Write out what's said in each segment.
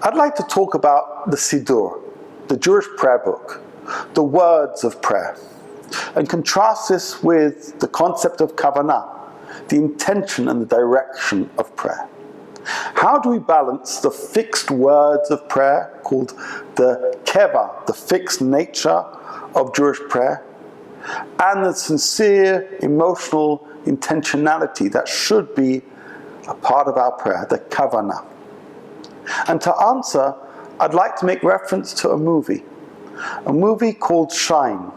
I'd like to talk about the Siddur, the Jewish prayer book, the words of prayer, and contrast this with the concept of kavanah, the intention and the direction of prayer. How do we balance the fixed words of prayer, called the keva, the fixed nature of Jewish prayer, and the sincere emotional intentionality that should be a part of our prayer, the kavanah? And to answer, I'd like to make reference to a movie called Shine,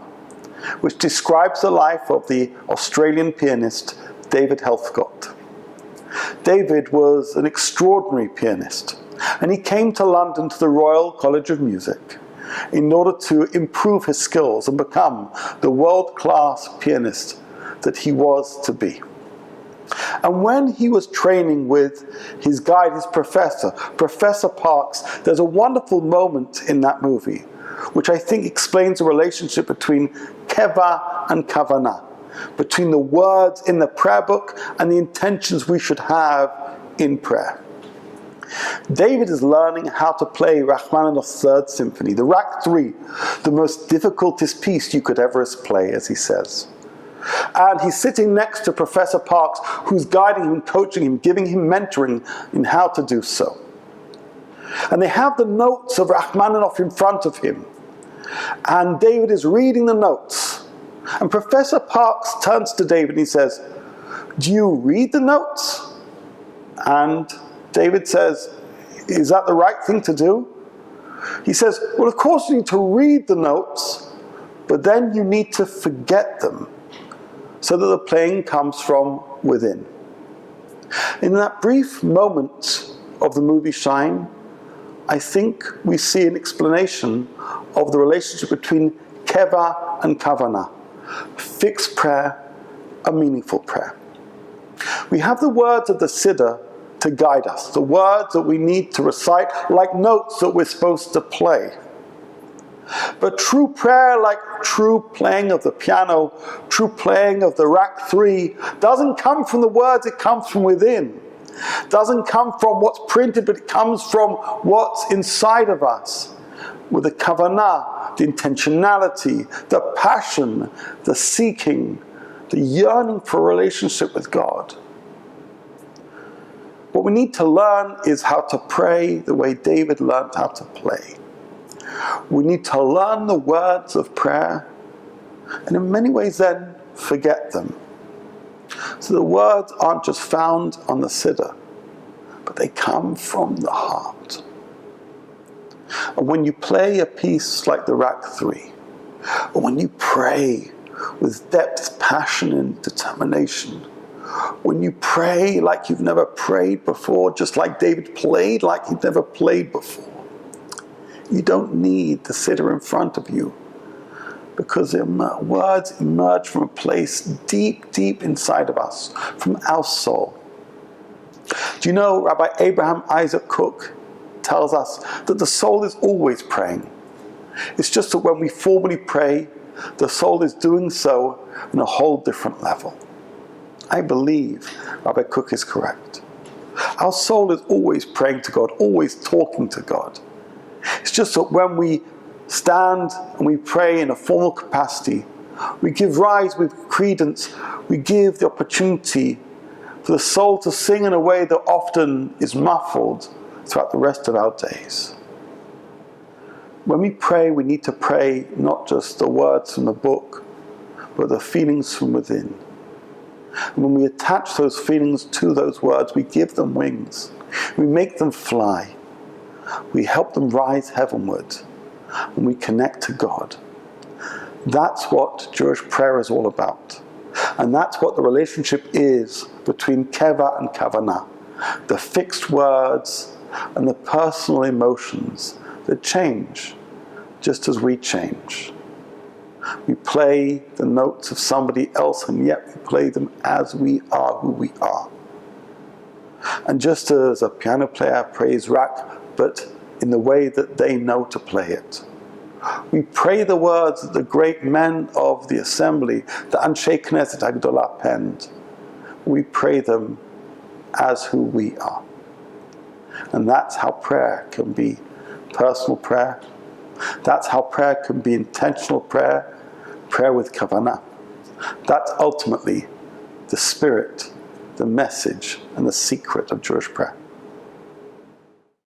which describes the life of the Australian pianist David Heathcott. David was an extraordinary pianist, and he came to London to the Royal College of Music in order to improve his skills and become the world-class pianist that he was to be. And when he was training with his guide, his professor, Professor Parks, there's a wonderful moment in that movie which I think explains the relationship between keva and kavanah, between the words in the prayer book and the intentions we should have in prayer. David is learning how to play Rachmaninoff's Third Symphony, the Rag 3, the most difficultest piece you could ever play, as he says. And he's sitting next to Professor Parks, who's guiding him, coaching him, giving him mentoring in how to do so. And they have the notes of Rachmaninoff in front of him. And David is reading the notes. And Professor Parks turns to David and he says, "Do you read the notes?" And David says, "Is that the right thing to do?" He says, "Well, of course you need to read the notes, but then you need to forget them so that the playing comes from within." In that brief moment of the movie Shine, I think we see an explanation of the relationship between keva and kavanah, fixed prayer, a meaningful prayer. We have the words of the Siddur to guide us, the words that we need to recite like notes that we're supposed to play. But true prayer, like true playing of the piano, true playing of the Rag 3, doesn't come from the words, it comes from within. Doesn't come from what's printed, but it comes from what's inside of us, with the kavanah, the intentionality, the passion, the seeking, the yearning for a relationship with God. What we need to learn is how to pray the way David learned how to play. We need to learn the words of prayer, and in many ways then forget them. So the words aren't just found on the Siddur, but they come from the heart. And when you play a piece like the Rag 3, or when you pray with depth, passion, and determination, when you pray like you've never prayed before, just like David played like he'd never played before, you don't need the Siddur in front of you, because the words emerge from a place deep, deep inside of us, from our soul. Do you know, Rabbi Abraham Isaac Cook tells us that the soul is always praying. It's just that when we formally pray, the soul is doing so on a whole different level. I believe Rabbi Cook is correct. Our soul is always praying to God, always talking to God. It's just that when we stand and we pray in a formal capacity, we give rise with credence, we give the opportunity for the soul to sing in a way that often is muffled throughout the rest of our days. When we pray, we need to pray not just the words from the book, but the feelings from within. And when we attach those feelings to those words, we give them wings. We make them fly. We help them rise heavenward. And we connect to God. That's what Jewish prayer is all about. And that's what the relationship is between keva and kavanah. The fixed words and the personal emotions that change just as we change. We play the notes of somebody else, and yet we play them as we are who we are. And just as a piano player plays Rag, but in the way that they know to play it, we pray the words that the great men of the assembly, the Anshe Knesset Hagdolah, penned. We pray them as who we are. And that's how prayer can be personal prayer. That's how prayer can be intentional prayer, prayer with kavanah. That's ultimately the spirit, the message, and the secret of Jewish prayer.